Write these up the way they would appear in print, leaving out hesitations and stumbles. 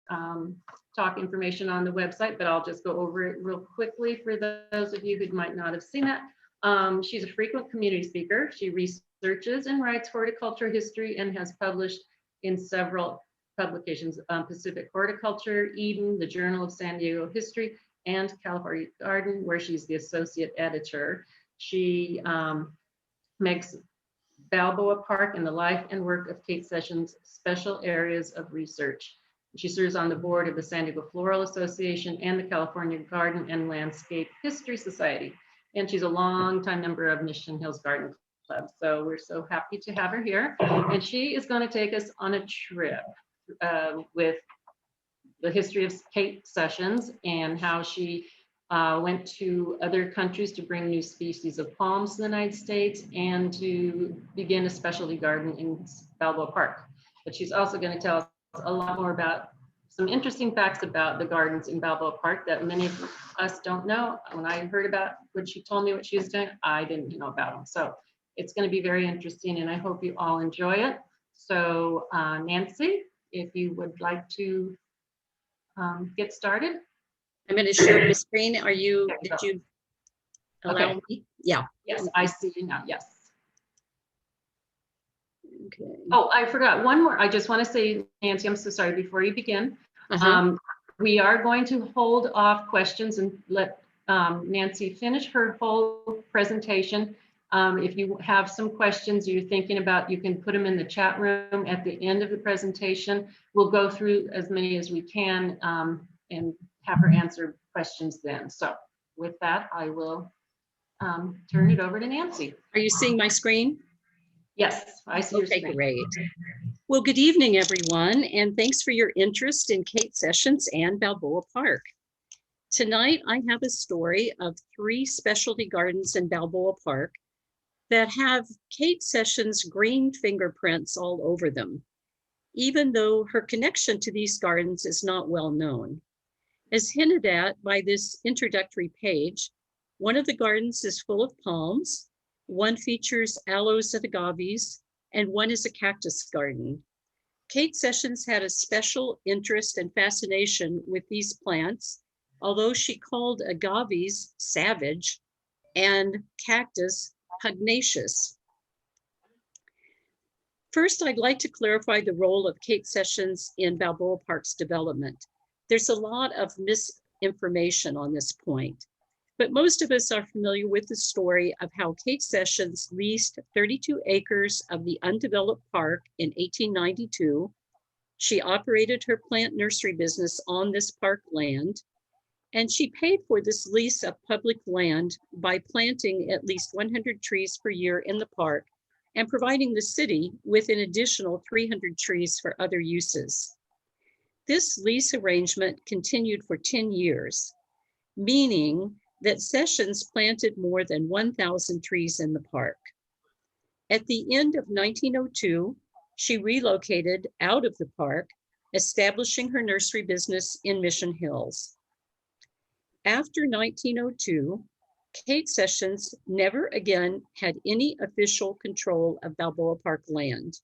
talk information on the website, but I'll just go over it real quickly for those of you who might not have seen that. She's a frequent community speaker. She researches and writes horticulture history and has published in several publications, Pacific Horticulture, Eden, the Journal of San Diego History, and California Garden, where she's the associate editor. She makes Balboa Park and the life and work of Kate Sessions special areas of research. She serves on the board of the San Diego Floral Association and the California Garden and Landscape History Society. And she's a longtime member of Mission Hills Garden Club. So we're so happy to have her here. And she is going to take us on a trip with the history of Kate Sessions and how she went to other countries to bring new species of palms to the United States and to begin a specialty garden in Balboa Park. But she's also going to tell us a lot more about some interesting facts about the gardens in Balboa Park that many of us don't know. When I heard about when she told me what she was doing, I didn't know about them. So it's going to be very interesting and I hope you all enjoy it. So Nancy, if you would like to get started. I'm going to share the screen. Did you allow me? Yeah. Yes, I see you now. Yes. Okay. Oh, I forgot one more. I just want to say, Nancy, I'm so sorry before you begin. We are going to hold off questions and let Nancy finish her whole presentation. If you have some questions you're thinking about, you can put them in the chat room at the end of the presentation. We'll go through as many as we can and have her answer questions then. So with that, I will turn it over to Nancy. Are you seeing my screen? Yes, I see your screen. Okay, great. Well, good evening, everyone, and thanks for your interest in Kate Sessions and Balboa Park. Tonight, I have a story of 3 specialty gardens in Balboa Park that have Kate Sessions' green fingerprints all over them, even though her connection to these gardens is not well known. As hinted at by this introductory page, one of the gardens is full of palms, one features aloes and agaves, and one is a cactus garden. Kate Sessions had a special interest and fascination with these plants, although she called agaves savage and cactus pugnacious. First, I'd like to clarify the role of Kate Sessions in Balboa Park's development. There's a lot of misinformation on this point, but most of us are familiar with the story of how Kate Sessions leased 32 acres of the undeveloped park in 1892. She operated her plant nursery business on this park land, and she paid for this lease of public land by planting at least 100 trees per year in the park and providing the city with an additional 300 trees for other uses. This lease arrangement continued for 10 years, meaning that Sessions planted more than 1,000 trees in the park. At the end of 1902, she relocated out of the park, establishing her nursery business in Mission Hills. After 1902, Kate Sessions never again had any official control of Balboa Park land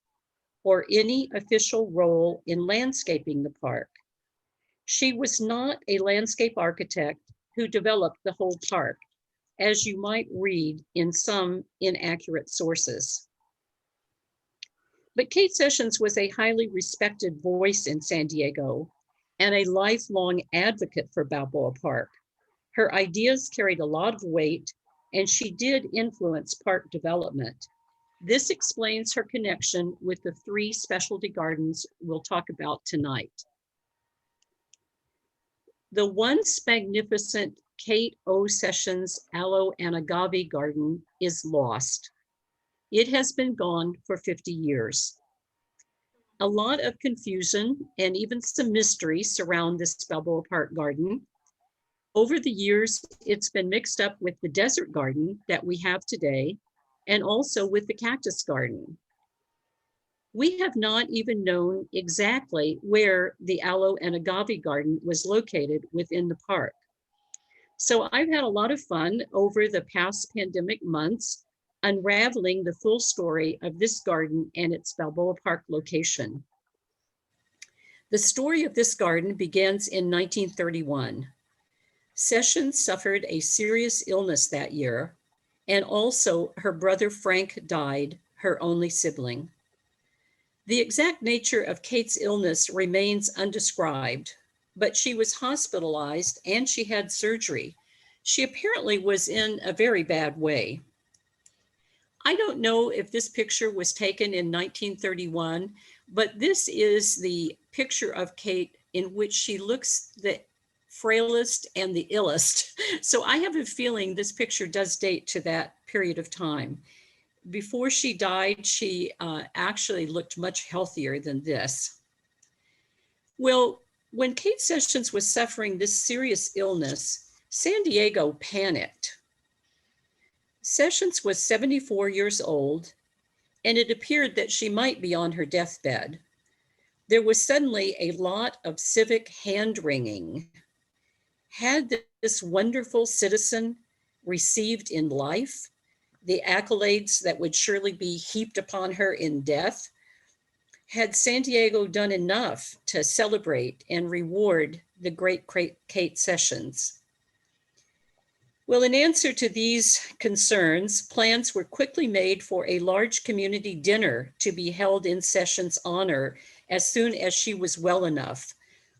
or any official role in landscaping the park. She was not a landscape architect who developed the whole park, as you might read in some inaccurate sources. But Kate Sessions was a highly respected voice in San Diego and a lifelong advocate for Balboa Park. Her ideas carried a lot of weight, and she did influence park development. This explains her connection with the 3 specialty gardens we'll talk about tonight. The once magnificent Kate O. Sessions Aloe and Agave Garden is lost. It has been gone for 50 years. A lot of confusion and even some mystery surround this Balboa Park garden. Over the years, it's been mixed up with the desert garden that we have today, and also with the cactus garden. We have not even known exactly where the aloe and agave garden was located within the park. So I've had a lot of fun over the past pandemic months unraveling the full story of this garden and its Balboa Park location. The story of this garden begins in 1931. Sessions suffered a serious illness that year, and also her brother Frank died, her only sibling. The exact nature of Kate's illness remains undescribed, but she was hospitalized and she had surgery. She apparently was in a very bad way. I don't know if this picture was taken in 1931, but this is the picture of Kate in which she looks the frailest and the illest. So I have a feeling this picture does date to that period of time. Before she died, she actually looked much healthier than this. Well, when Kate Sessions was suffering this serious illness, San Diego panicked. Sessions was 74 years old, and it appeared that she might be on her deathbed. There was suddenly a lot of civic hand-wringing. Had this wonderful citizen received in life the accolades that would surely be heaped upon her in death? Had San Diego done enough to celebrate and reward the great Kate Sessions? Well, in answer to these concerns, plans were quickly made for a large community dinner to be held in Sessions' honor as soon as she was well enough.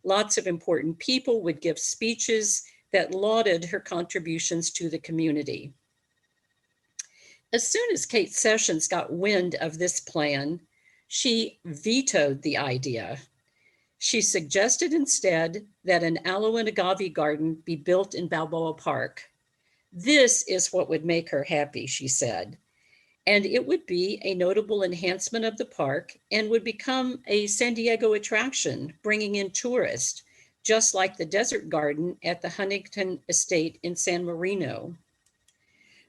Lots of important people would give speeches that lauded her contributions to the community. As soon as Kate Sessions got wind of this plan, she vetoed the idea. She suggested instead that an aloe and agave garden be built in Balboa Park. This is what would make her happy, she said. And it would be a notable enhancement of the park and would become a San Diego attraction, bringing in tourists, just like the desert garden at the Huntington Estate in San Marino.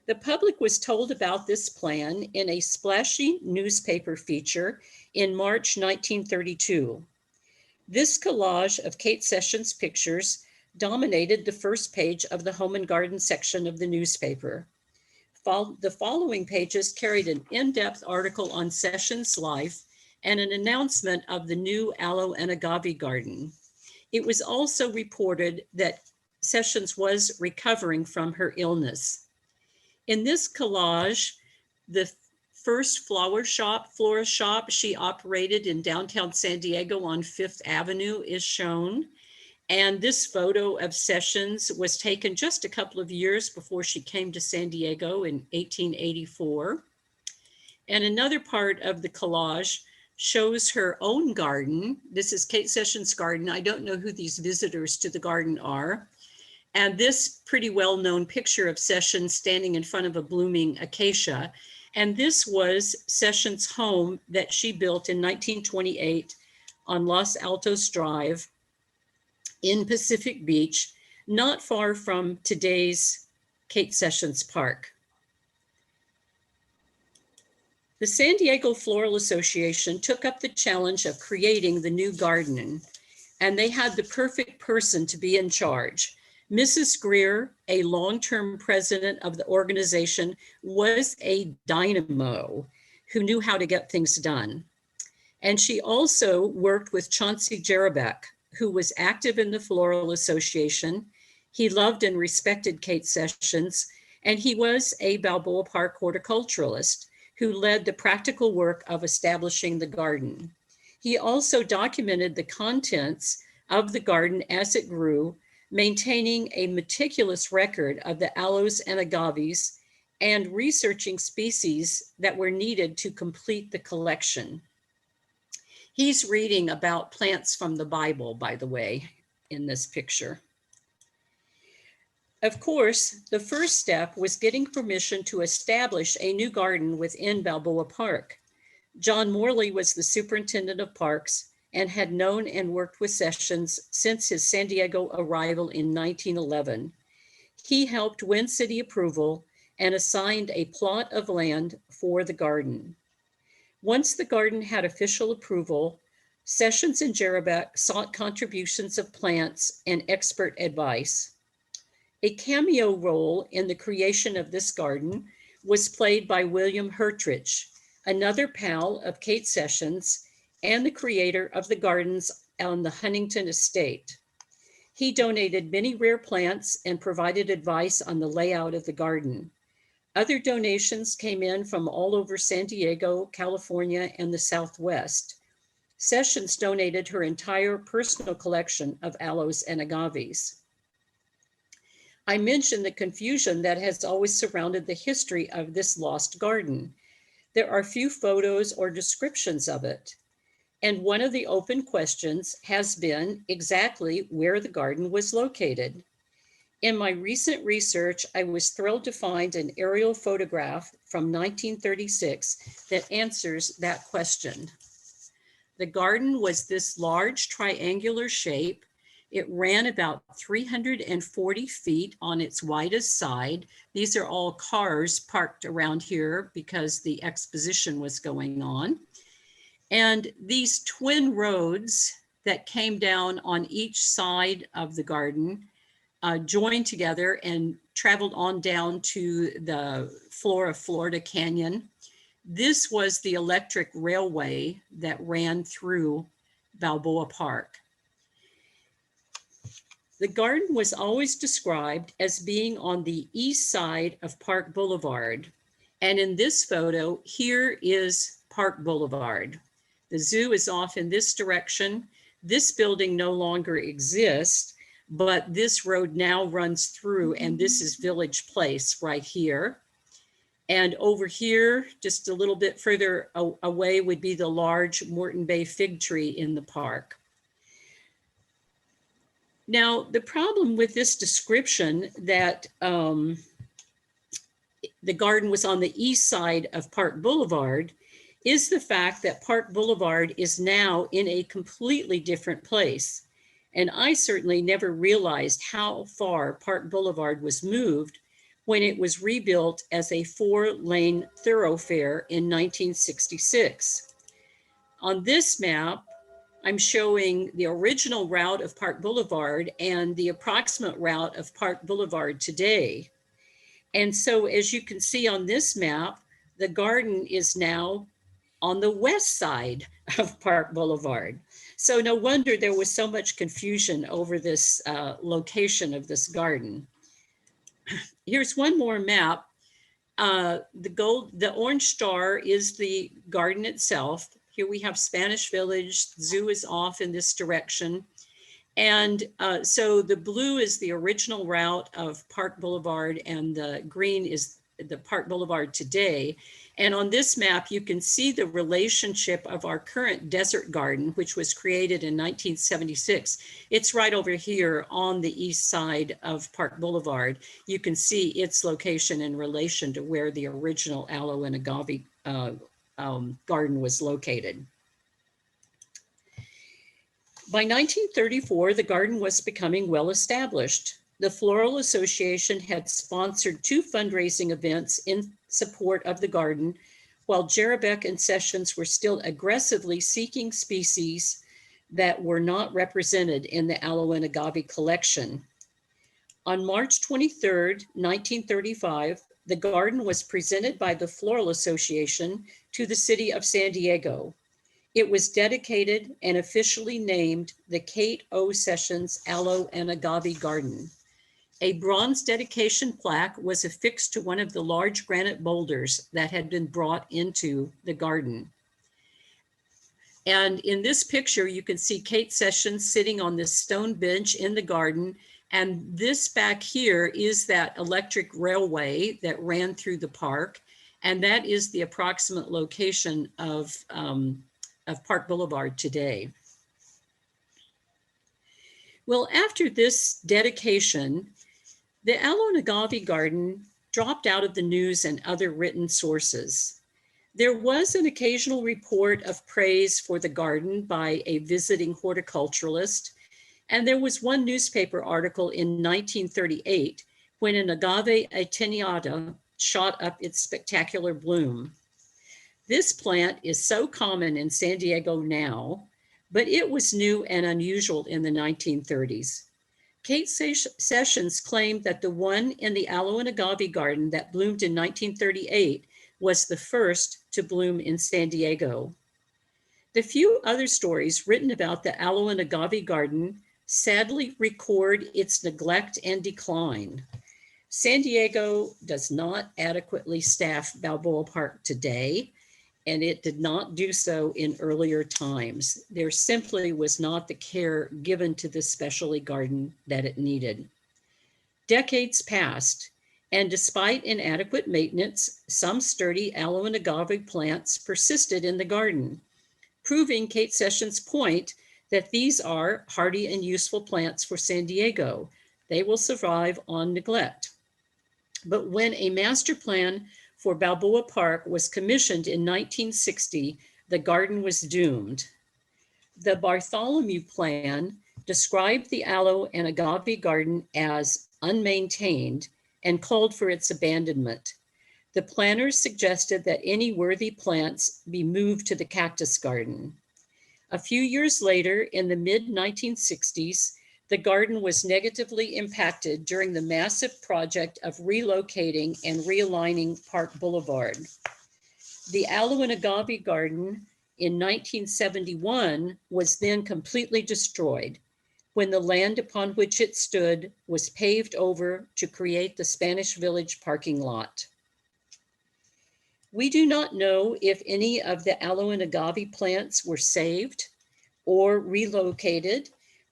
The public was told about this plan in a splashy newspaper feature in March 1932. This collage of Kate Sessions' pictures dominated the first page of the Home and Garden section of the newspaper. The following pages carried an in-depth article on Sessions' life and an announcement of the new aloe and agave garden. It was also reported that Sessions was recovering from her illness. In this collage, the first florist shop she operated in downtown San Diego on Fifth Avenue is shown. And this photo of Sessions was taken just a couple of years before she came to San Diego in 1884. And another part of the collage shows her own garden. This is Kate Sessions' garden. I don't know who these visitors to the garden are. And this pretty well-known picture of Sessions standing in front of a blooming acacia. And this was Sessions' home that she built in 1928 on Los Altos Drive in Pacific Beach, not far from today's Kate Sessions Park. The San Diego Floral Association took up the challenge of creating the new garden, and they had the perfect person to be in charge. Mrs. Greer, a long-term president of the organization, was a dynamo who knew how to get things done. And she also worked with Chauncey Jerebeck, who was active in the Floral Association. He loved and respected Kate Sessions, and he was a Balboa Park horticulturalist who led the practical work of establishing the garden. He also documented the contents of the garden as it grew, maintaining a meticulous record of the aloes and agaves and researching species that were needed to complete the collection. He's reading about plants from the Bible, by the way, in this picture. Of course, the first step was getting permission to establish a new garden within Balboa Park. John Morley was the superintendent of parks and had known and worked with Sessions since his San Diego arrival in 1911. He helped win city approval and assigned a plot of land for the garden. Once the garden had official approval, Sessions and Jerebeck sought contributions of plants and expert advice. A cameo role in the creation of this garden was played by William Hertrich, another pal of Kate Sessions and the creator of the garden's on the Huntington estate. He donated many rare plants and provided advice on the layout of the garden. Other donations came in from all over San Diego, California, and the Southwest. Sessions donated her entire personal collection of aloes and agaves. I mentioned the confusion that has always surrounded the history of this lost garden. There are few photos or descriptions of it. And one of the open questions has been exactly where the garden was located. In my recent research, I was thrilled to find an aerial photograph from 1936 that answers that question. The garden was this large triangular shape. It ran about 340 feet on its widest side. These are all cars parked around here because the exposition was going on. And these twin roads that came down on each side of the garden joined together and traveled on down to the floor of Florida Canyon. This was the electric railway that ran through Balboa Park. The garden was always described as being on the east side of Park Boulevard. And in this photo, here is Park Boulevard. The zoo is off in this direction. This building no longer exists, but this road now runs through, and this is Village Place right here. And over here, just a little bit further away, would be the large Morton Bay fig tree in the park. Now, the problem with this description that the garden was on the east side of Park Boulevard is the fact that Park Boulevard is now in a completely different place. And I certainly never realized how far Park Boulevard was moved when it was rebuilt as a 4-lane thoroughfare in 1966. On this map, I'm showing the original route of Park Boulevard and the approximate route of Park Boulevard today. And so as you can see on this map, the garden is now on the west side of Park Boulevard. So no wonder there was so much confusion over this location of this garden. Here's one more map. The orange star is the garden itself. Here we have Spanish Village, zoo is off in this direction. And so the blue is the original route of Park Boulevard and the green is the Park Boulevard today. And on this map, you can see the relationship of our current desert garden, which was created in 1976. It's right over here on the east side of Park Boulevard. You can see its location in relation to where the original aloe and agave garden was located. By 1934, the garden was becoming well established. The Floral Association had sponsored 2 fundraising events in support of the garden, while Jerebeck and Sessions were still aggressively seeking species that were not represented in the aloe and agave collection. On March 23rd, 1935, the garden was presented by the Floral Association to the city of San Diego. It was dedicated and officially named the Kate O. Sessions Aloe and Agave Garden. A bronze dedication plaque was affixed to one of the large granite boulders that had been brought into the garden. And in this picture, you can see Kate Sessions sitting on this stone bench in the garden. And this back here is that electric railway that ran through the park. And that is the approximate location of Park Boulevard today. Well, after this dedication, the aloe and agave garden dropped out of the news and other written sources. There was an occasional report of praise for the garden by a visiting horticulturalist, and there was one newspaper article in 1938 when an agave attenuata shot up its spectacular bloom. This plant is so common in San Diego now, but it was new and unusual in the 1930s. Kate Sessions claimed that the one in the aloe and agave garden that bloomed in 1938 was the first to bloom in San Diego. The few other stories written about the aloe and agave garden sadly record its neglect and decline. San Diego does not adequately staff Balboa Park today, and it did not do so in earlier times. There simply was not the care given to this specialty garden that it needed. Decades passed, and despite inadequate maintenance, some sturdy aloe and agave plants persisted in the garden, proving Kate Sessions' point that these are hardy and useful plants for San Diego. They will survive on neglect. But when a master plan for Balboa Park was commissioned in 1960, the garden was doomed. The Bartholomew Plan described the aloe and agave garden as unmaintained and called for its abandonment. The planners suggested that any worthy plants be moved to the cactus garden. A few years later, in the mid-1960s, the garden was negatively impacted during the massive project of relocating and realigning Park Boulevard. The aloe and agave garden in 1971 was then completely destroyed when the land upon which it stood was paved over to create the Spanish Village parking lot. We do not know if any of the aloe and agave plants were saved or relocated,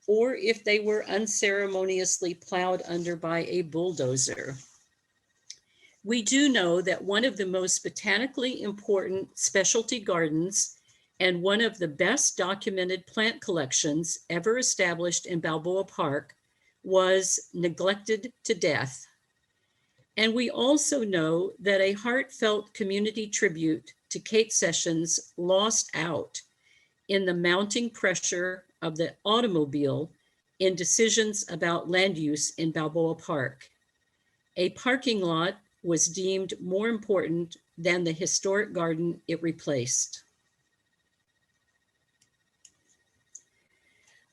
or if they were unceremoniously plowed under by a bulldozer. We do know that one of the most botanically important specialty gardens and one of the best documented plant collections ever established in Balboa Park was neglected to death. And we also know that a heartfelt community tribute to Kate Sessions lost out in the mounting pressure of the automobile in decisions about land use in Balboa Park. A parking lot was deemed more important than the historic garden it replaced.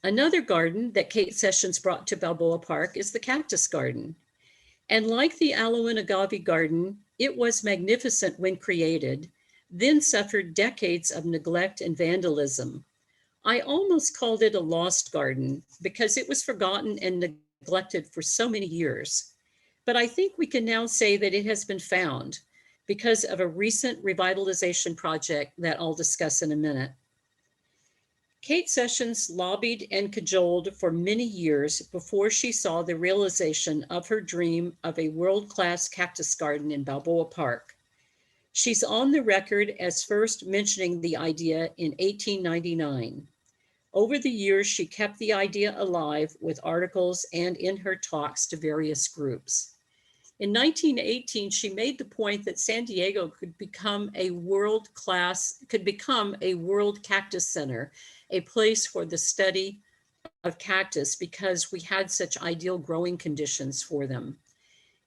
Another garden that Kate Sessions brought to Balboa Park is the Cactus Garden. And like the aloe and agave garden, it was magnificent when created, then suffered decades of neglect and vandalism. I almost called it a lost garden because it was forgotten and neglected for so many years. But I think we can now say that it has been found because of a recent revitalization project that I'll discuss in a minute. Kate Sessions lobbied and cajoled for many years before she saw the realization of her dream of a world-class cactus garden in Balboa Park. She's on the record as first mentioning the idea in 1899. Over the years, she kept the idea alive with articles and in her talks to various groups. In 1918, she made the point that San Diego could become a world cactus center, a place for the study of cactus because we had such ideal growing conditions for them.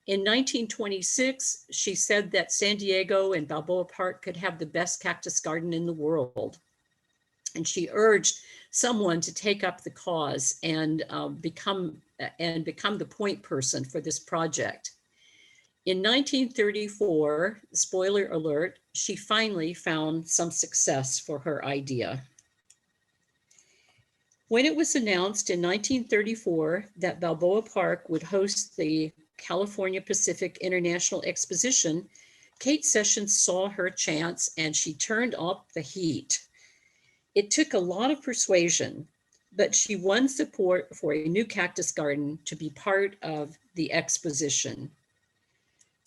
In 1926, she said that San Diego and Balboa Park could have the best cactus garden in the world. And she urged someone to take up the cause and become the point person for this project. In 1934, spoiler alert, she finally found some success for her idea. When it was announced in 1934 that Balboa Park would host the California Pacific International Exposition, Kate Sessions saw her chance and she turned up the heat. It took a lot of persuasion, but she won support for a new cactus garden to be part of the exposition.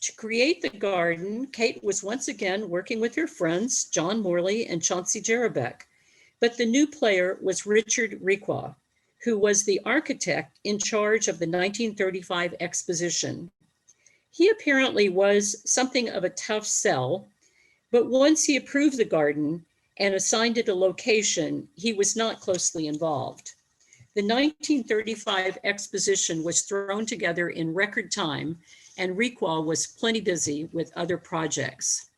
To create the garden, Kate was once again working with her friends, John Morley and Chauncey Jerebeck, but the new player was Richard Requa, who was the architect in charge of the 1935 exposition. He apparently was something of a tough sell, but once he approved the garden and assigned it a location, he was not closely involved. The 1935 exposition was thrown together in record time, and Requa was plenty busy with other projects.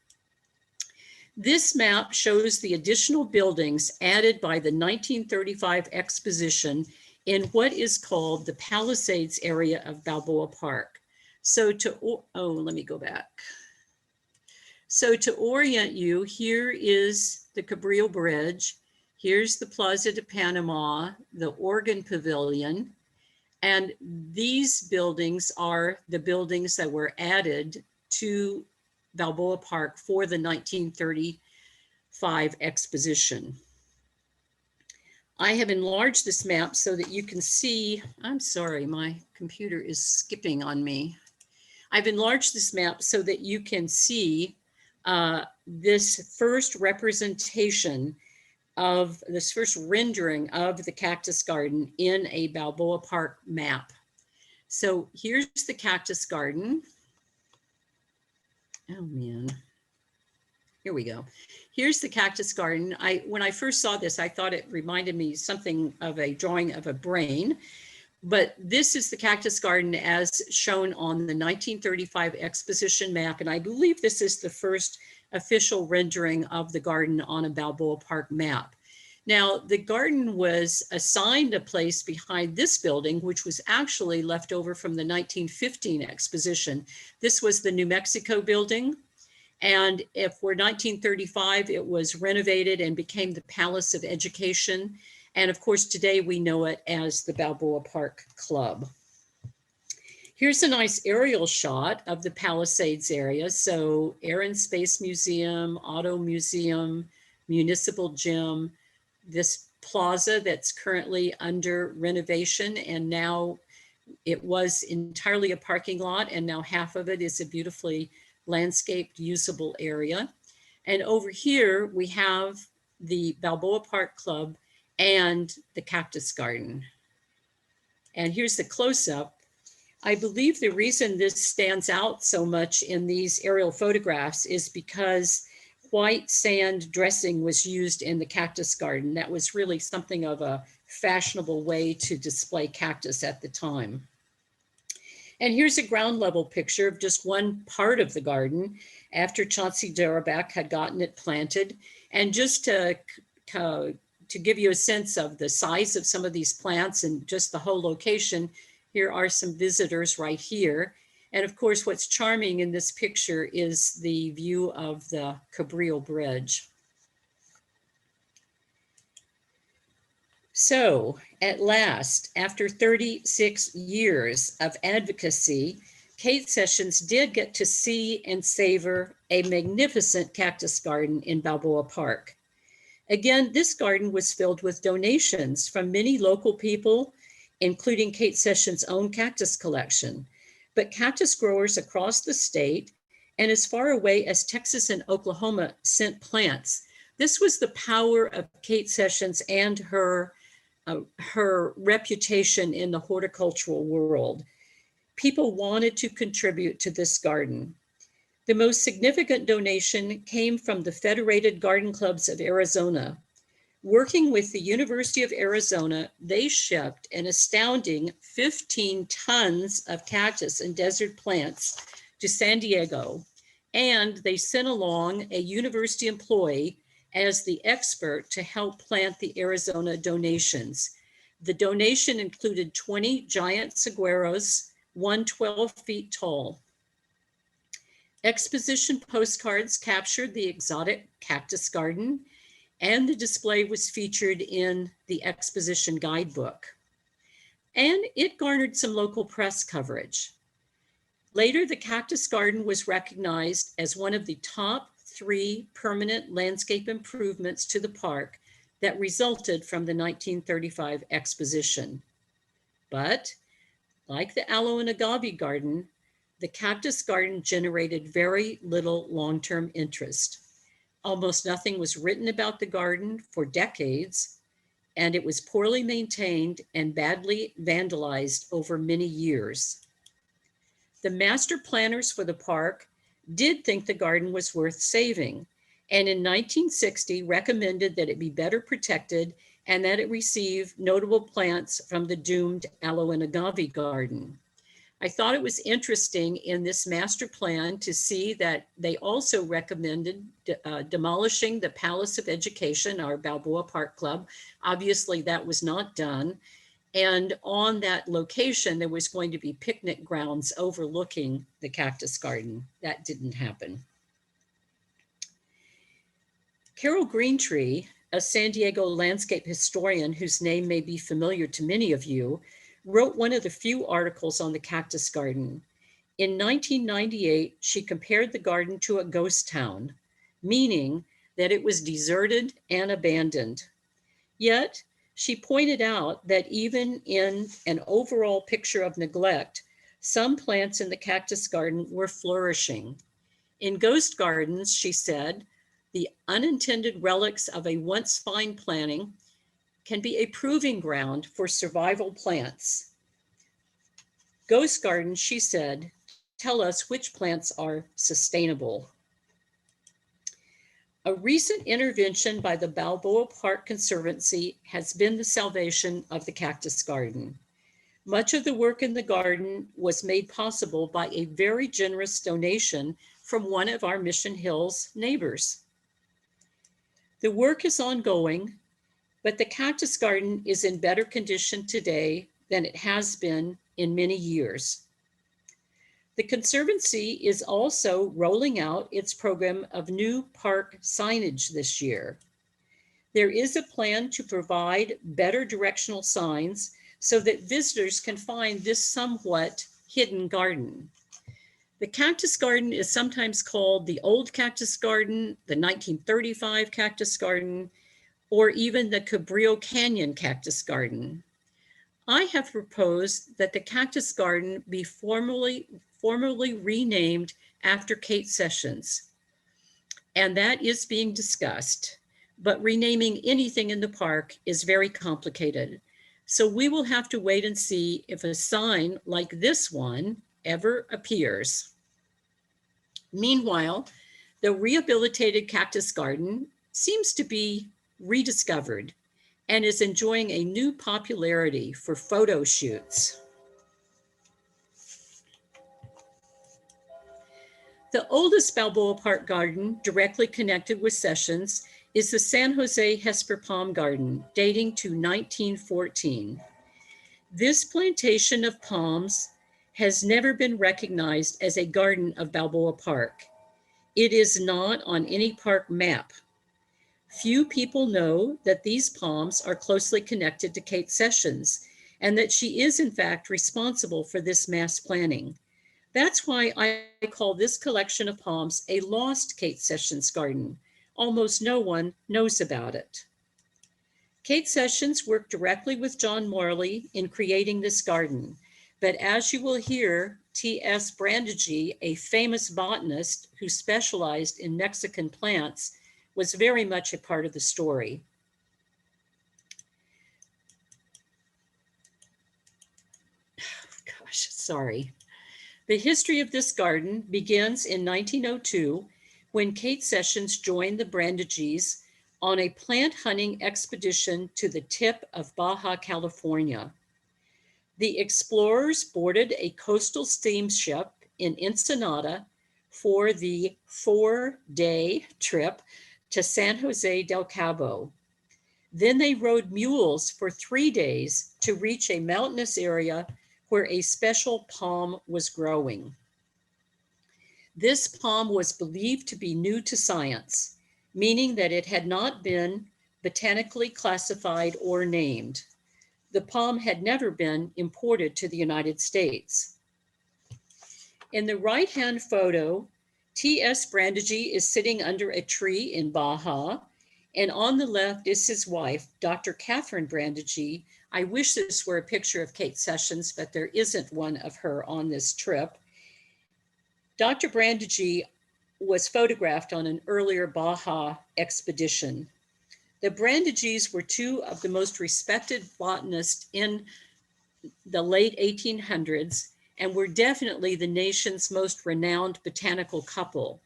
This map shows the additional buildings added by the 1935 exposition in what is called the Palisades area of Balboa Park. So let me go back. So to orient you, here is the Cabrillo Bridge. Here's the Plaza de Panama, the Organ Pavilion. And these buildings are the buildings that were added to Balboa Park for the 1935 exposition. I have enlarged this map so that you can see, I'm sorry, my computer is skipping on me. I've enlarged this map so that you can see this first representation of this first rendering of the cactus garden in a Balboa Park map. So here's the cactus garden. Oh man, here we go. Here's the cactus garden. When I first saw this, I thought it reminded me something of a drawing of a brain, but this is the cactus garden as shown on the 1935 exposition map. And I believe this is the first official rendering of the garden on a Balboa Park map. Now, the garden was assigned a place behind this building, which was actually left over from the 1915 exposition. This was the New Mexico building. And for 1935, it was renovated and became the Palace of Education. And of course, today we know it as the Balboa Park Club. Here's a nice aerial shot of the Palisades area. So Air and Space Museum, Auto Museum, Municipal Gym, this plaza that's currently under renovation, and now it was entirely a parking lot, and now half of it is a beautifully landscaped usable area. And over here we have the Balboa Park Club and the cactus garden. And here's the close-up. I believe the reason this stands out so much in these aerial photographs is because white sand dressing was used in the cactus garden. That was really something of a fashionable way to display cactus at the time. And here's a ground level picture of just one part of the garden after Chauncey Darabak had gotten it planted. And just to give you a sense of the size of some of these plants and just the whole location, here are some visitors right here. And of course, what's charming in this picture is the view of the Cabrillo Bridge. So at last, after 36 years of advocacy, Kate Sessions did get to see and savor a magnificent cactus garden in Balboa Park. Again, this garden was filled with donations from many local people, including Kate Sessions' own cactus collection, but cactus growers across the state and as far away as Texas and Oklahoma sent plants. This was the power of Kate Sessions and her reputation in the horticultural world. People wanted to contribute to this garden. The most significant donation came from the Federated Garden Clubs of Arizona. Working with the University of Arizona, they shipped an astounding 15 tons of cactus and desert plants to San Diego, and they sent along a university employee as the expert to help plant the Arizona donations. The donation included 20 giant saguaros, one 12 feet tall. Exposition postcards captured the exotic cactus garden, and the display was featured in the exposition guidebook. And it garnered some local press coverage. Later, the cactus garden was recognized as one of the top 3 permanent landscape improvements to the park that resulted from the 1935 exposition. But like the aloe and agave garden, the cactus garden generated very little long-term interest. Almost nothing was written about the garden for decades, and it was poorly maintained and badly vandalized over many years. The master planners for the park did think the garden was worth saving, and in 1960 recommended that it be better protected and that it receive notable plants from the doomed aloe and agave garden. I thought it was interesting in this master plan to see that they also recommended demolishing the Palace of Education, our Balboa Park Club. Obviously, that was not done. And on that location, there was going to be picnic grounds overlooking the cactus garden. That didn't happen. Carol Greentree, a San Diego landscape historian whose name may be familiar to many of you, wrote one of the few articles on the cactus garden. In 1998, she compared the garden to a ghost town, meaning that it was deserted and abandoned. Yet, she pointed out that even in an overall picture of neglect, some plants in the cactus garden were flourishing. In ghost gardens, she said, the unintended relics of a once fine planting can be a proving ground for survival plants. Ghost gardens, she said, tell us which plants are sustainable. A recent intervention by the Balboa Park Conservancy has been the salvation of the cactus garden. Much of the work in the garden was made possible by a very generous donation from one of our Mission Hills neighbors. The work is ongoing, but the cactus garden is in better condition today than it has been in many years. The Conservancy is also rolling out its program of new park signage this year. There is a plan to provide better directional signs so that visitors can find this somewhat hidden garden. The cactus garden is sometimes called the Old Cactus Garden, the 1935 Cactus Garden, or even the Cabrillo Canyon Cactus Garden. I have proposed that the cactus garden be formally renamed after Kate Sessions, and that is being discussed, but renaming anything in the park is very complicated. So we will have to wait and see if a sign like this one ever appears. Meanwhile, the rehabilitated cactus garden seems to be rediscovered and is enjoying a new popularity for photo shoots. The oldest Balboa Park garden directly connected with Sessions is the San Jose Hesper Palm Garden, dating to 1914. This plantation of palms has never been recognized as a garden of Balboa Park. It is not on any park map. Few people know that these palms are closely connected to Kate Sessions and that she is in fact responsible for this mass planting. That's why I call this collection of palms a lost Kate Sessions garden. Almost no one knows about it. Kate Sessions worked directly with John Morley in creating this garden, but as you will hear, T.S. Brandigee, a famous botanist who specialized in Mexican plants, was very much a part of the story. Gosh, sorry. The history of this garden begins in 1902 when Kate Sessions joined the Brandigees on a plant hunting expedition to the tip of Baja California. The explorers boarded a coastal steamship in Ensenada for the 4-day trip to San Jose del Cabo. Then they rode mules for 3 days to reach a mountainous area where a special palm was growing. This palm was believed to be new to science, meaning that it had not been botanically classified or named. The palm had never been imported to the United States. In the right-hand photo, T.S. Brandigee is sitting under a tree in Baja, and on the left is his wife, Dr. Catherine Brandigee. I wish this were a picture of Kate Sessions, but there isn't one of her on this trip. Dr. Brandigee was photographed on an earlier Baja expedition. The Brandigees were two of the most respected botanists in the late 1800s and were definitely the nation's most renowned botanical couple.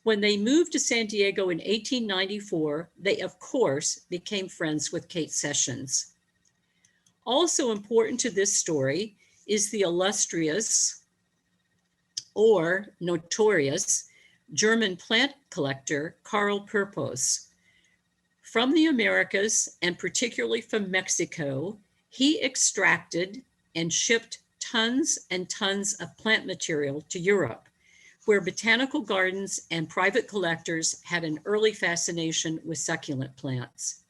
When they moved to San Diego in 1894, they of course became friends with Kate Sessions. Also important to this story is the illustrious or notorious German plant collector Karl Purpos. From the Americas, and particularly from Mexico, he extracted and shipped tons and tons of plant material to Europe, where botanical gardens and private collectors had an early fascination with succulent plants.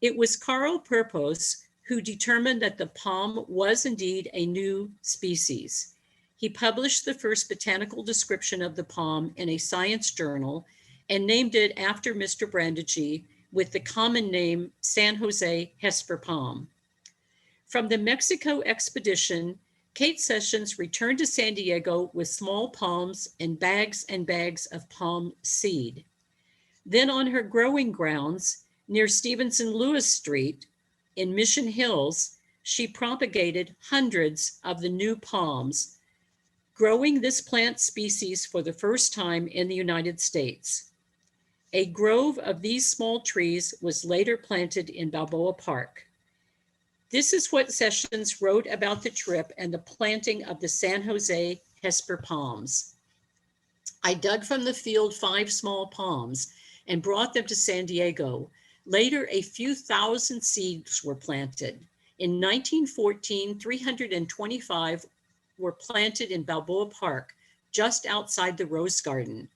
It was Carl Purpose who determined that the palm was indeed a new species. He published the first botanical description of the palm in a science journal and named it after Mr. Brandigee with the common name San Jose Hesper palm. From the Mexico expedition, Kate Sessions returned to San Diego with small palms and bags of palm seed. Then on her growing grounds near Stevenson Lewis Street in Mission Hills, she propagated hundreds of the new palms, growing this plant species for the first time in the United States. A grove of these small trees was later planted in Balboa Park. This is what Sessions wrote about the trip and the planting of the San Jose Hesper palms. I dug from the field 5 small palms and brought them to San Diego. Later, a few thousand seeds were planted. In 1914, 325 were planted in Balboa Park, just outside the Rose Garden.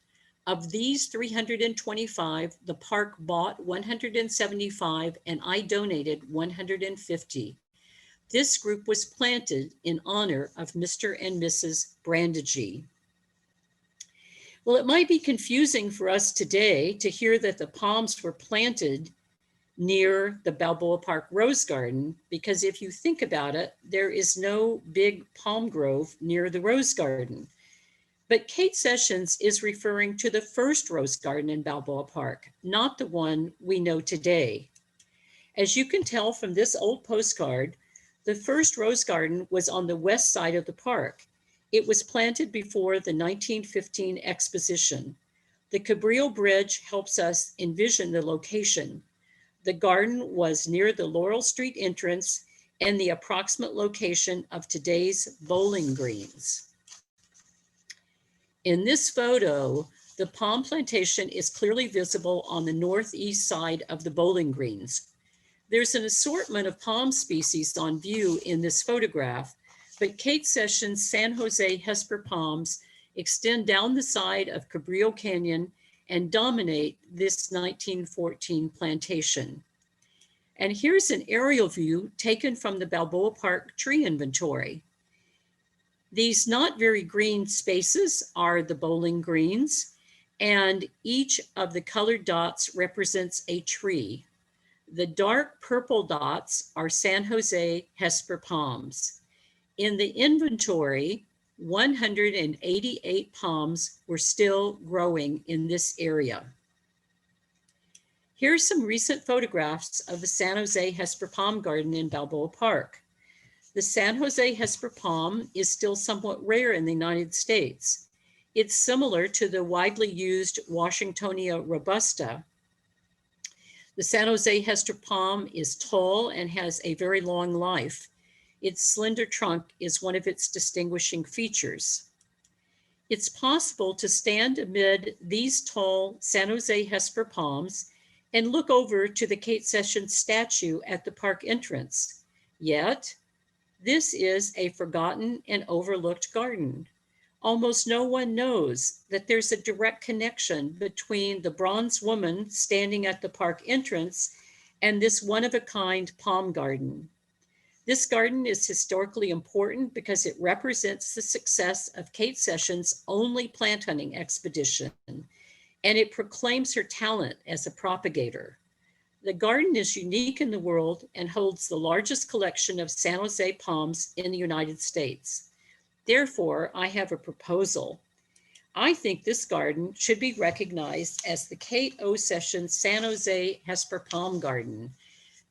Of these 325, the park bought 175 and I donated 150. This group was planted in honor of Mr. and Mrs. Brandigee. Well, it might be confusing for us today to hear that the palms were planted near the Balboa Park Rose Garden, because if you think about it, there is no big palm grove near the Rose Garden. But Kate Sessions is referring to the first rose garden in Balboa Park, not the one we know today. As you can tell from this old postcard, the first rose garden was on the west side of the park. It was planted before the 1915 exposition. The Cabrillo Bridge helps us envision the location. The garden was near the Laurel Street entrance and the approximate location of today's bowling greens. In this photo, the palm plantation is clearly visible on the northeast side of the bowling greens. There's an assortment of palm species on view in this photograph, but Kate Sessions' San Jose Hesper palms extend down the side of Cabrillo Canyon and dominate this 1914 plantation. And here's an aerial view taken from the Balboa Park tree inventory. These not very green spaces are the bowling greens, and each of the colored dots represents a tree. The dark purple dots are San Jose Hesper palms. In the inventory, 188 palms were still growing in this area. Here are some recent photographs of the San Jose Hesper palm garden in Balboa Park. The San Jose Hesper palm is still somewhat rare in the United States. It's similar to the widely used Washingtonia robusta. The San Jose Hesper palm is tall and has a very long life. Its slender trunk is one of its distinguishing features. It's possible to stand amid these tall San Jose Hesper palms and look over to the Kate Sessions statue at the park entrance. Yet, this is a forgotten and overlooked garden. Almost no one knows that there's a direct connection between the bronze woman standing at the park entrance and this one-of-a-kind palm garden. This garden is historically important because it represents the success of Kate Sessions' only plant hunting expedition, and it proclaims her talent as a propagator. The garden is unique in the world and holds the largest collection of San Jose palms in the United States. Therefore, I have a proposal. I think this garden should be recognized as the Kate O. Sessions San Jose Hesper Palm Garden.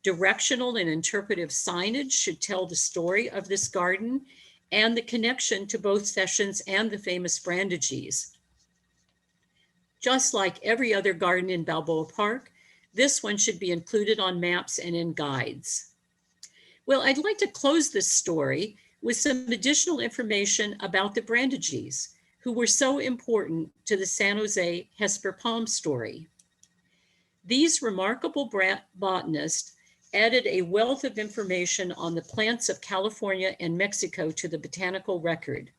Directional and interpretive signage should tell the story of this garden and the connection to both Sessions and the famous Brandigees. Just like every other garden in Balboa Park, this one should be included on maps and in guides. Well, I'd like to close this story with some additional information about the Brandigees, who were so important to the San Jose Hesper palm story. These remarkable botanists added a wealth of information on the plants of California and Mexico to the botanical record.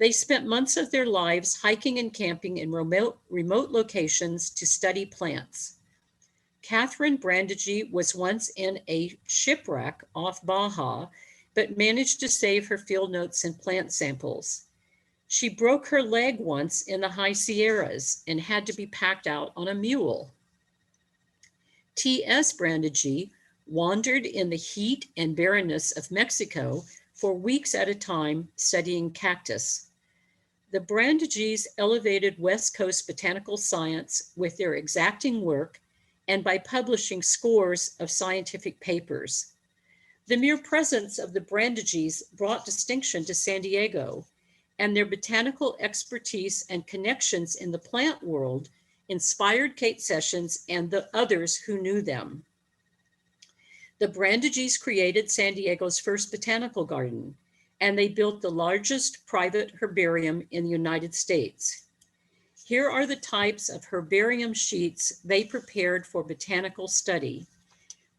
They spent months of their lives hiking and camping in remote locations to study plants. Catherine Brandigy was once in a shipwreck off Baja, but managed to save her field notes and plant samples. She broke her leg once in the high Sierras and had to be packed out on a mule. T.S. Brandigy wandered in the heat and barrenness of Mexico for weeks at a time studying cactus. The Brandigys elevated West Coast botanical science with their exacting work and by publishing scores of scientific papers. The mere presence of the Brandigys brought distinction to San Diego, and their botanical expertise and connections in the plant world inspired Kate Sessions and the others who knew them. The Brandigys created San Diego's first botanical garden, and they built the largest private herbarium in the United States. Here are the types of herbarium sheets they prepared for botanical study.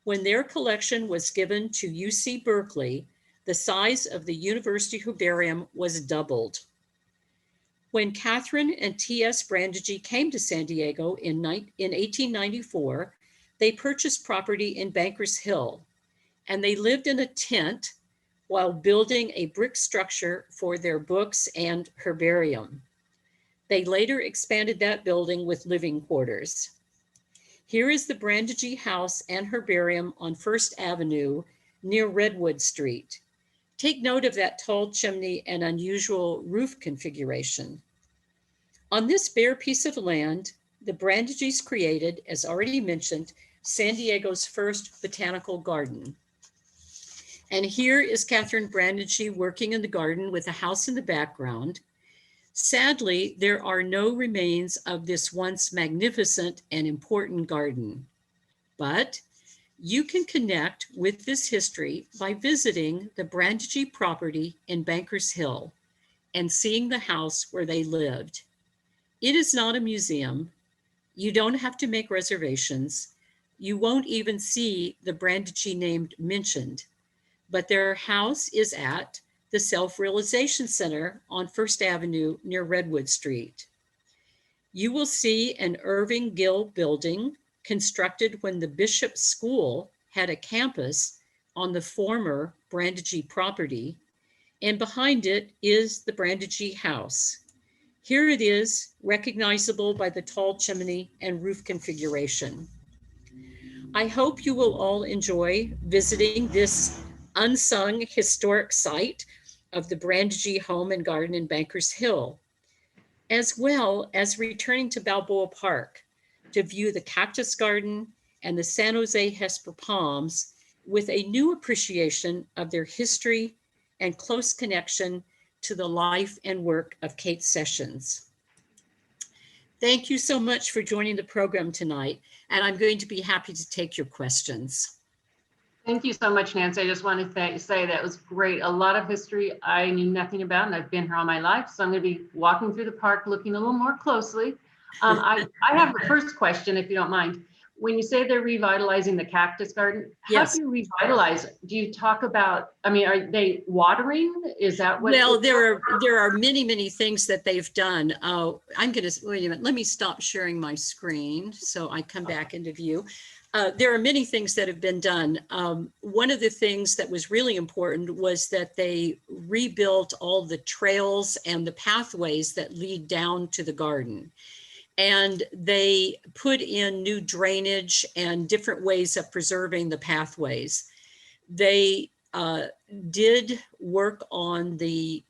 When their collection was given to UC Berkeley, the size of the university herbarium was doubled. When Catherine and T.S. Brandigy came to San Diego in 1894, they purchased property in Bankers Hill, and they lived in a tent while building a brick structure for their books and herbarium. They later expanded that building with living quarters. Here is the Brandigy House and Herbarium on First Avenue near Redwood Street. Take note of that tall chimney and unusual roof configuration. On this bare piece of land, the Brandigys created, as already mentioned, San Diego's first botanical garden. And here is Catherine Brandigy working in the garden with a house in the background. Sadly, there are no remains of this once magnificent and important garden, but you can connect with this history by visiting the Brandigy property in Bankers Hill and seeing the house where they lived. It is not a museum. You don't have to make reservations. You won't even see the Brandigy name mentioned, but their house is at the Self-Realization Center on First Avenue near Redwood Street. You will see an Irving Gill building constructed when the Bishop School had a campus on the former Brandigy property, and behind it is the Brandigy House. Here it is, recognizable by the tall chimney and roof configuration. I hope you will all enjoy visiting this unsung historic site of the Brandigy home and garden in Bankers Hill, as well as returning to Balboa Park to view the cactus garden and the San Jose Hesper palms with a new appreciation of their history and close connection to the life and work of Kate Sessions. Thank you so much for joining the program tonight, and I'm going to be happy to take your questions. Thank you so much, Nancy. I just want to say that was great. A lot of history I knew nothing about, and I've been here all my life. So I'm going to be walking through the park, looking a little more closely. I have the first question, if you don't mind. When you say they're revitalizing the cactus garden, how Yes. do you revitalize it? Do you talk about, I mean, are they watering? Is that what? Well, there are many things that they've done. I'm going to, wait a minute, let me stop sharing my screen so I come back into view. There are many things that have been done. One of the things that was really important was that they rebuilt all the trails and the pathways that lead down to the garden. And they put in new drainage and different ways of preserving the pathways. They did work on the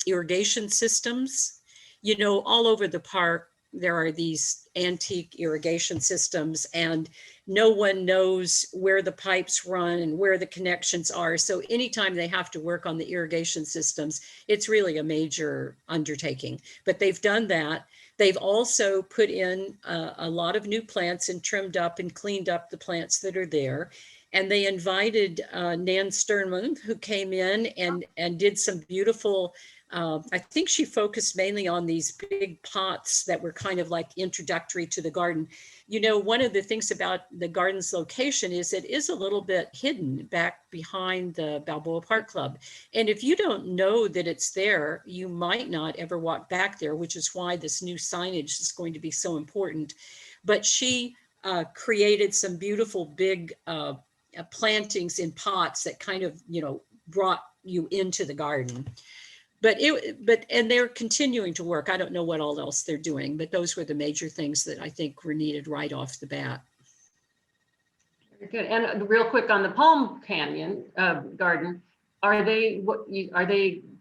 irrigation systems. You know, all over the park, there are these antique irrigation systems, and no one knows where the pipes run and where the connections are. So anytime they have to work on the irrigation systems, it's really a major undertaking. But they've done that. They've also put in a lot of new plants and trimmed up and cleaned up the plants that are there. and they invited Nan Sternman, who came in and did some beautiful, I think she focused mainly on these big pots that were kind of like introductory to the garden. You know, one of the things about the garden's location is it is a little bit hidden back behind the Balboa Park Club. And if you don't know that it's there, you might not ever walk back there, which is why this new signage is going to be so important. But she created some beautiful big plantings in pots that kind of, you know, brought you into the garden. And they're continuing to work. I don't know what all else they're doing, but those were the major things that I think were needed right off the bat. Very good. And real quick on the Palm Canyon garden, are they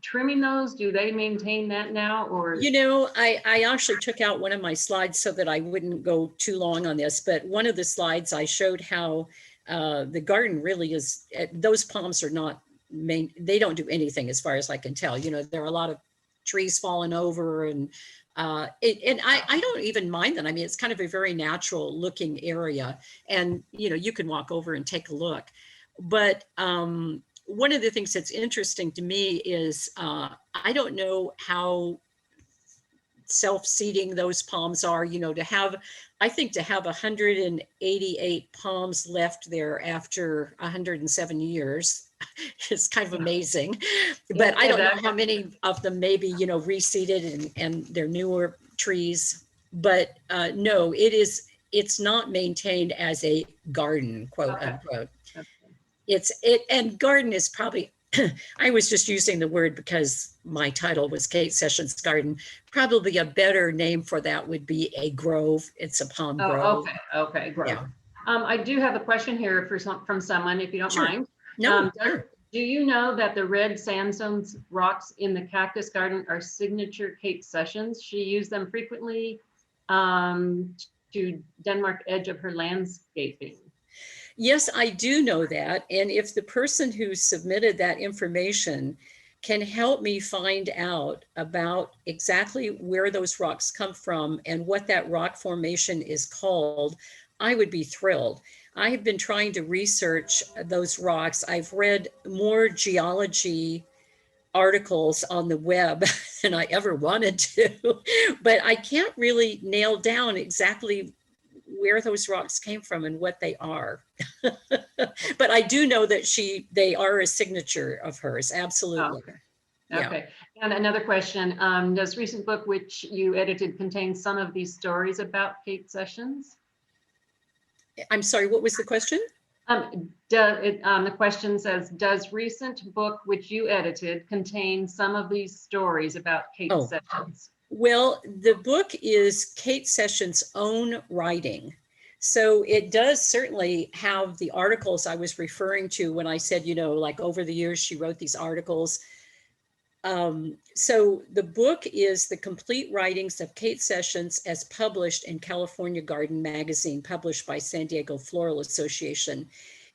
trimming those? Do they maintain that now, or? You know, I actually took out one of my slides so that I wouldn't go too long on this, but one of the slides I showed how the garden really is, those palms are not they don't do anything as far as I can tell. You know, there are a lot of trees falling over, and I don't even mind that. I mean, it's kind of a very natural looking area, and you know, you can walk over and take a look. But one of the things that's interesting to me is I don't know how self-seeding those palms are, you know, I think to have 188 palms left there after 107 years is kind of amazing. But I don't know how many of them maybe, you know, reseeded and they're newer trees. But no, it's not maintained as a garden, quote unquote. And garden is probably, I was just using the word because my title was Kate Sessions Garden. Probably a better name for that would be a grove. It's a palm grove. Okay, grove. Yeah. I do have a question here from someone, if you don't mind. No, sure. Do you know that the red sandstone rocks in the cactus garden are signature Kate Sessions? She used them frequently to Denmark edge of her landscaping. Yes, I do know that. And if the person who submitted that information can help me find out about exactly where those rocks come from and what that rock formation is called, I would be thrilled. I have been trying to research those rocks. I've read more geology articles on the web than I ever wanted to, but I can't really nail down exactly where those rocks came from and what they are. But I do know that they are a signature of hers, absolutely. Okay. And another question, does recent book which you edited contain some of these stories about Kate Sessions? I'm sorry, what was the question? The question says, does recent book which you edited contain some of these stories about Kate Sessions? Well, the book is Kate Sessions' own writing. So it does certainly have the articles I was referring to when I said, you know, like over the years, she wrote these articles. So the book is the complete writings of Kate Sessions as published in California Garden Magazine, published by San Diego Floral Association.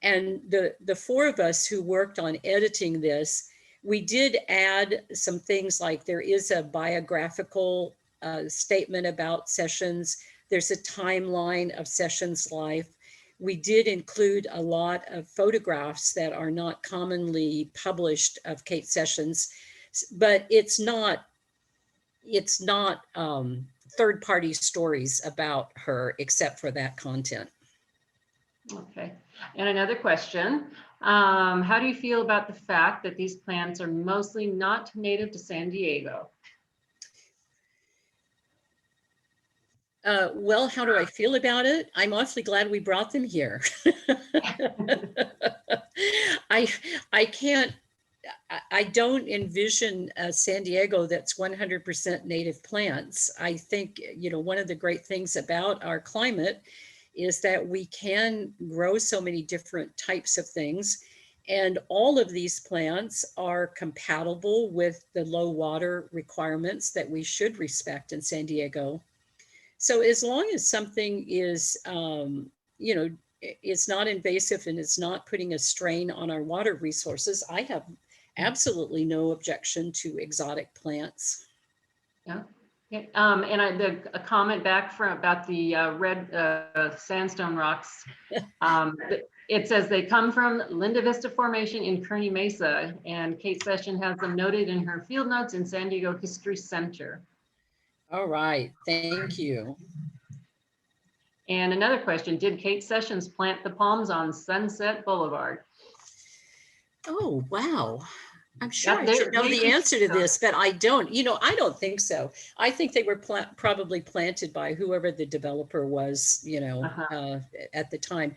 And the four of us who worked on editing this, we did add some things like there is a biographical statement about Sessions. There's a timeline of Sessions' life. We did include a lot of photographs that are not commonly published of Kate Sessions, but it's not third-party stories about her except for that content. Okay, and another question. How do you feel about the fact that these plants are mostly not native to San Diego? Well, how do I feel about it? I'm awfully glad we brought them here. I don't envision San Diego that's 100% native plants. I think, you know, one of the great things about our climate is that we can grow so many different types of things. And all of these plants are compatible with the low water requirements that we should respect in San Diego. So as long as something is, you know, it's not invasive and it's not putting a strain on our water resources, I have absolutely no objection to exotic plants. Yeah. And a comment back about the red sandstone rocks. It says they come from Linda Vista Formation in Kearney Mesa, and Kate Session has them noted in her field notes in San Diego History Center. All right, thank you. And another question, did Kate Sessions plant the palms on Sunset Boulevard? Oh, wow. I'm sure Yep, I should know the answer to so. this, but I don't. I don't think so. I think they were probably planted by whoever the developer was, at the time.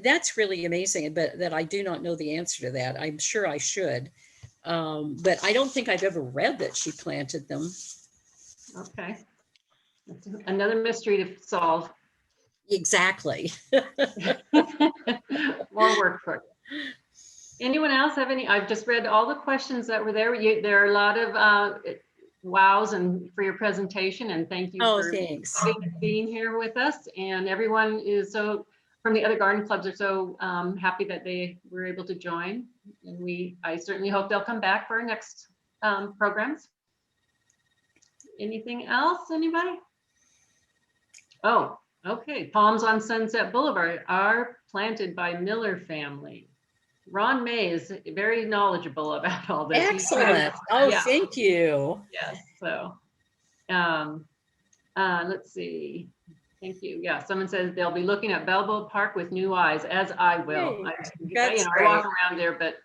That's really amazing, but that I do not know the answer to that. I'm sure I should. But I don't think I've ever read that she planted them. Okay. That's another mystery to solve. Exactly. More work for you. Anyone else have any? I've just read all the questions that were there. There are a lot of wows and for your presentation, and thank you for Thanks. being here with us. And everyone is so, from the other garden clubs are so happy that they were able to join. And I certainly hope they'll come back for our next programs. Anything else, anybody? Oh, okay. Palms on Sunset Boulevard are planted by Miller family. Ron May is very knowledgeable about all this. Excellent. Thank you. Yes. So, let's see. Thank you. Yeah, someone says they'll be looking at Balboa Park with new eyes, as I will. That's I walk around there, but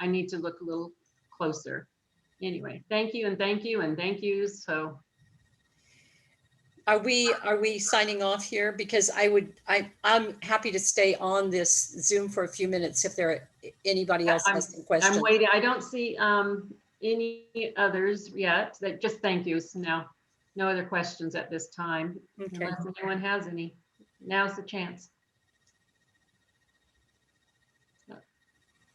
I need to look a little closer. Anyway, thank you and thank you and thank yous. So. Are we signing off here? Because I'm happy to stay on this Zoom for a few minutes if anybody else has some questions. I'm waiting. I don't see any others yet. Just thank yous now. No other questions at this time. Okay. Unless anyone has any. Now's the chance.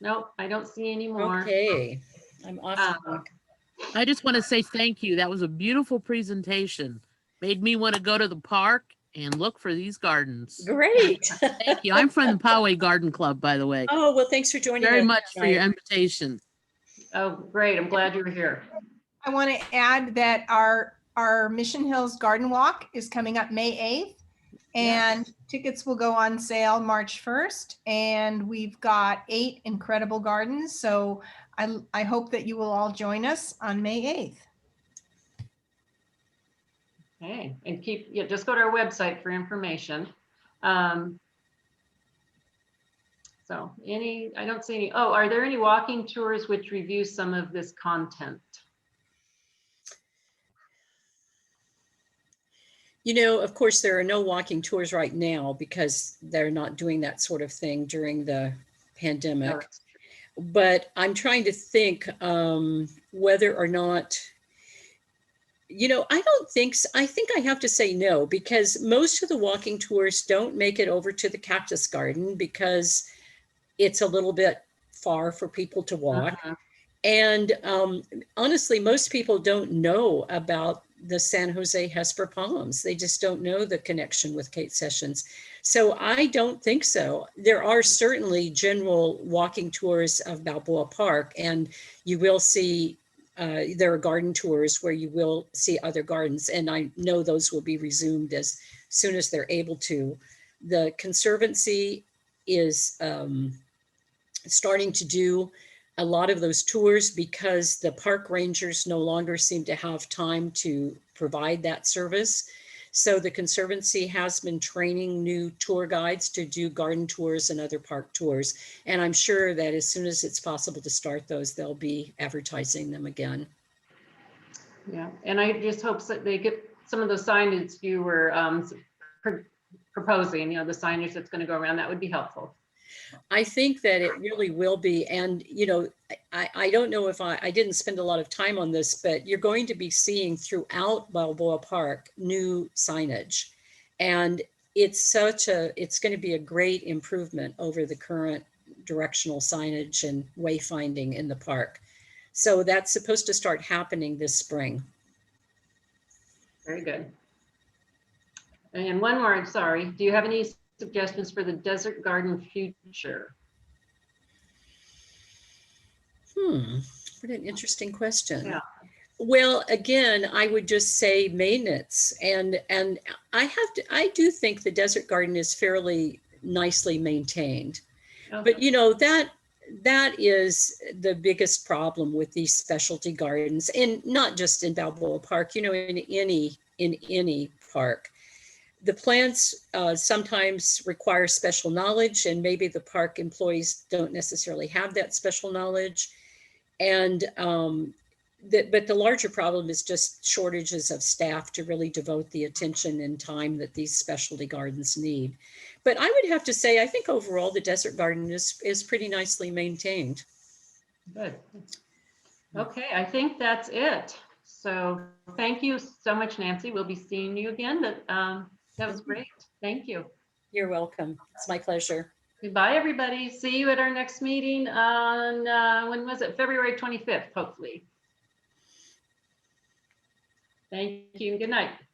Nope, I don't see any more. Okay, I'm off. I just want to say thank you. That was a beautiful presentation. Made me want to go to the park and look for these gardens. Great. Thank you. I'm from the Poway Garden Club, by the way. Oh, well, thanks for joining us. Very much for your invitation. Oh, great. I'm glad you were here. I want to add that our Mission Hills Garden Walk is coming up May 8th, and tickets will go on sale March 1st. And we've got 8 incredible gardens. So I hope that you will all join us on May 8th. Okay, and just go to our website for information. So I don't see any. Oh, are there any walking tours which review some of this content? Of course, there are no walking tours right now because they're not doing that sort of thing during the pandemic. No. But I'm trying to think whether or not, I don't think so. I think I have to say no, because most of the walking tours don't make it over to the cactus garden because it's a little bit far for people to walk. Uh-huh. And honestly, most people don't know about the San Jose Hesper palms. They just don't know the connection with Kate Sessions. So I don't think so. There are certainly general walking tours of Balboa Park, and you will see there are garden tours where you will see other gardens, and I know those will be resumed as soon as they're able to. The Conservancy is starting to do a lot of those tours because the park rangers no longer seem to have time to provide that service. So the Conservancy has been training new tour guides to do garden tours and other park tours. And I'm sure that as soon as it's possible to start those, they'll be advertising them again. Yeah, and I just hope that they get some of the signage you were proposing, the signage that's going to go around, that would be helpful. I think that it really will be. And, I don't know if I didn't spend a lot of time on this, but you're going to be seeing throughout Balboa Park new signage. And it's going to be a great improvement over the current directional signage and wayfinding in the park. So that's supposed to start happening this spring. Very good. And one more, I'm sorry. Do you have any suggestions for the desert garden future? What an interesting question. Yeah. Well, again, I would just say maintenance, and I do think the desert garden is fairly nicely maintained. Okay. But you know, that is the biggest problem with these specialty gardens, and not just in Balboa Park, you know, in any park. The plants sometimes require special knowledge, and maybe the park employees don't necessarily have that special knowledge. And but the larger problem is just shortages of staff to really devote the attention and time that these specialty gardens need. But I would have to say, I think overall the desert garden is pretty nicely maintained. Good. Okay, I think that's it. So thank you so much, Nancy. We'll be seeing you again. That was great. Thank you. You're welcome. It's my pleasure. Goodbye, everybody. See you at our next meeting on, when was it? February 25th, hopefully. Thank you and good night.